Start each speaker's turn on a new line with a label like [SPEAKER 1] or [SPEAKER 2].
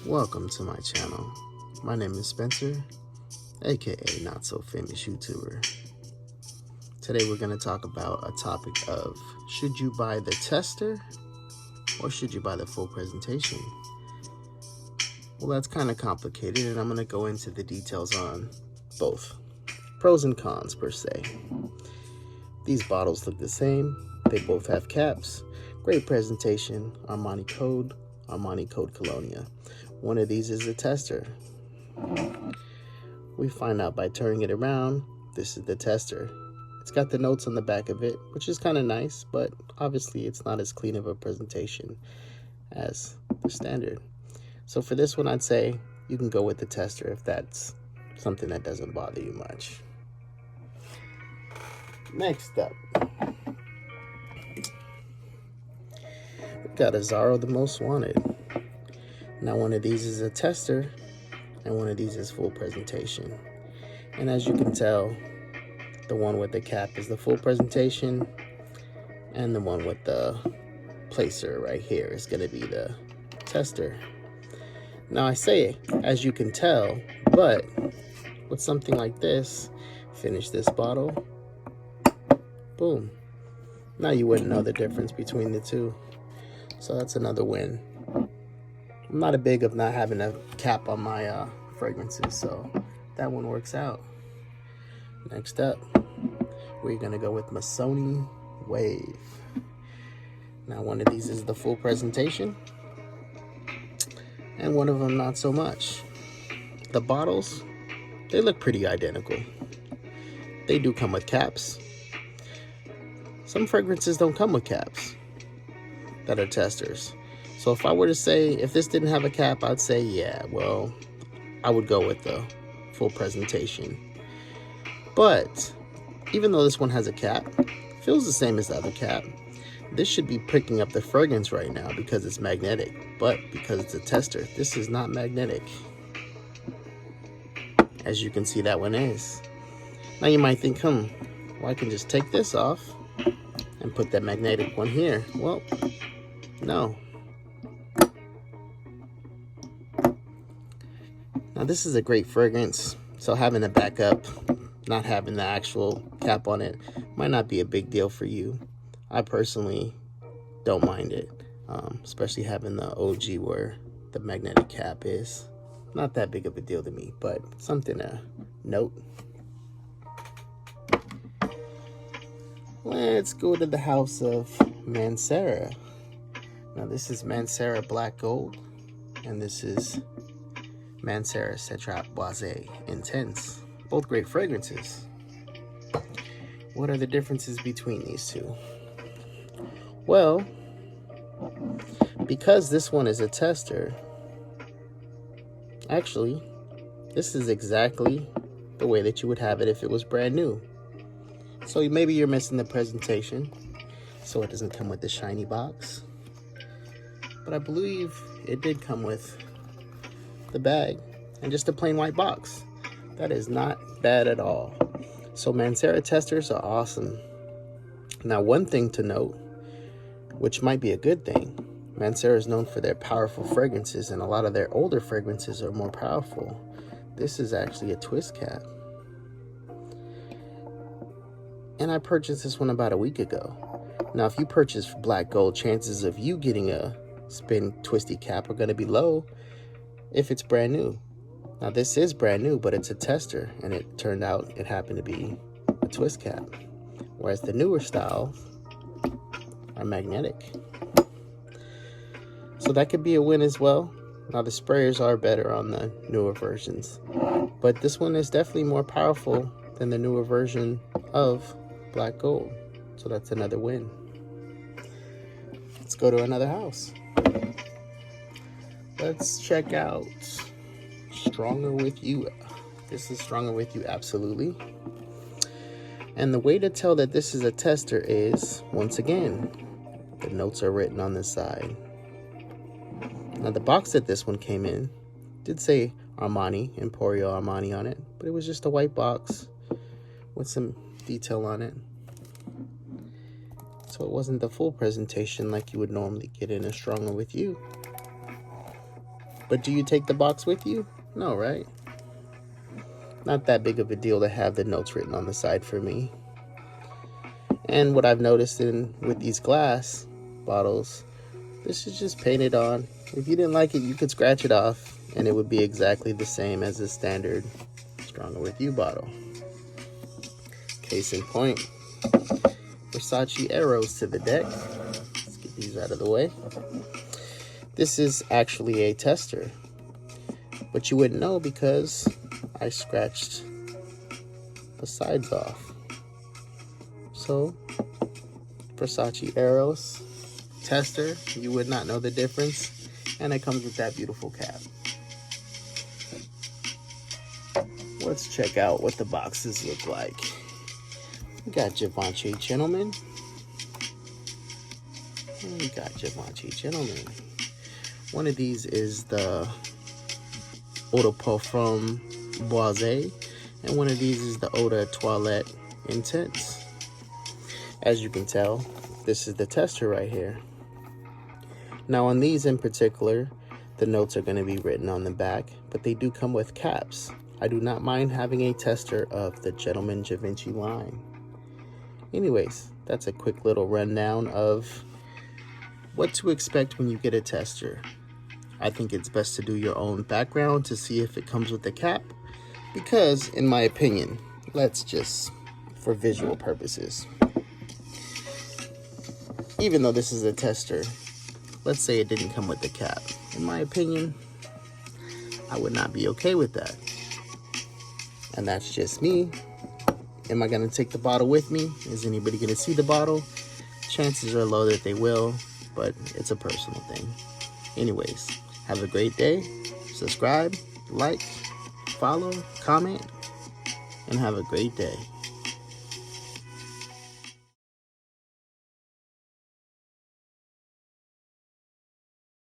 [SPEAKER 1] Welcome to my channel. My name is Spencer, aka Not So Famous YouTuber. Today we're going to talk about a topic of, should you buy the tester or should you buy the full presentation? Well, that's kind of complicated, and I'm going to go into the details on both. Pros and cons per se. These bottles look the same. They both have caps. Great presentation. Armani Code Colonia. One of these is a tester. We find out by turning it around, this is the tester. It's got the notes on the back of it, which is kind of nice, but obviously it's not as clean of a presentation as the standard. So for this one, I'd say you can go with the tester if that's something that doesn't bother you much. Next up, we've got a Zaro The Most Wanted. Now one of these is a tester and one of these is full presentation. And as you can tell, the one with the cap is the full presentation and the one with the placer right here is going to be the tester. Now I say as you can tell, but with something like this, finish this bottle, boom. Now you wouldn't know the difference between the two. So that's another win. I'm not a big of not having a cap on my fragrances, so that one works out. Next up, we're gonna go with Missoni Wave. Now one of these is the full presentation, and one of them not so much. The bottles, they look pretty identical. They do come with caps. Some fragrances don't come with caps that are testers. So if I were to say, if this didn't have a cap, I'd say, yeah, well, I would go with the full presentation. But even though this one has a cap, feels the same as the other cap, this should be picking up the fragrance right now because it's magnetic. But because it's a tester, this is not magnetic. As you can see, that one is. Now you might think, well, I can just take this off and put that magnetic one here. Well, no. Now this is a great fragrance, so having a backup, not having the actual cap on it, might not be a big deal for you. I personally don't mind it, especially having the OG where the magnetic cap is. Not that big of a deal to me, but something to note. Let's go to the house of Mancera. Now this is Mancera Black Gold, and this is Mancera Citrat Boisé Intense. Both great fragrances. What are the differences between these two? Well, because this one is a tester, actually, this is exactly the way that you would have it if it was brand new. So maybe you're missing the presentation, so it doesn't come with the shiny box. But I believe it did come with the bag and just a plain white box. That is not bad at all. So Mancera testers are awesome. Now one thing to note, which might be a good thing, Mancera is known for their powerful fragrances, and a lot of their older fragrances are more powerful. This is actually a twist cap. And I purchased this one about a week ago. Now if you purchase Black Gold, chances of you getting a spin twisty cap are going to be low if it's brand new. Now this is brand new, but it's a tester, and it turned out it happened to be a twist cap, whereas the newer styles are magnetic. So that could be a win as well. Now the sprayers are better on the newer versions, but this one is definitely more powerful than the newer version of Black Gold, so that's another win. Let's go to another house. Let's check out Stronger With You. This is Stronger With You, absolutely. And the way to tell that this is a tester is, once again, the notes are written on the side. Now the box that this one came in did say Armani, Emporio Armani on it, but it was just a white box with some detail on it. So it wasn't the full presentation like you would normally get in a Stronger With You. But do you take the box with you? No, right? Not that big of a deal to have the notes written on the side for me. And what I've noticed with these glass bottles, this is just painted on. If you didn't like it, you could scratch it off and it would be exactly the same as a standard Stronger With You bottle. Case in point, Versace arrows to the deck. Let's get these out of the way. This is actually a tester, but you wouldn't know because I scratched the sides off. So, Versace arrows, tester, you would not know the difference, and it comes with that beautiful cap. Let's check out what the boxes look like. We got Givenchy Gentleman. We got Givenchy Gentleman. One of these is the Eau de Parfum Boisé, and one of these is the Eau de Toilette Intense. As you can tell, this is the tester right here. Now on these in particular, the notes are going to be written on the back, but they do come with caps. I do not mind having a tester of the Gentleman Givenchy line. Anyways, that's a quick little rundown of what to expect when you get a tester. I think it's best to do your own background to see if it comes with the cap, because in my opinion, let's just, for visual purposes, even though this is a tester, let's say it didn't come with the cap. In my opinion, I would not be okay with that. And that's just me. Am I going to take the bottle with me? Is anybody going to see the bottle? Chances are low that they will, but it's a personal thing. Anyways, have a great day. Subscribe, like, follow, comment, and have a great day.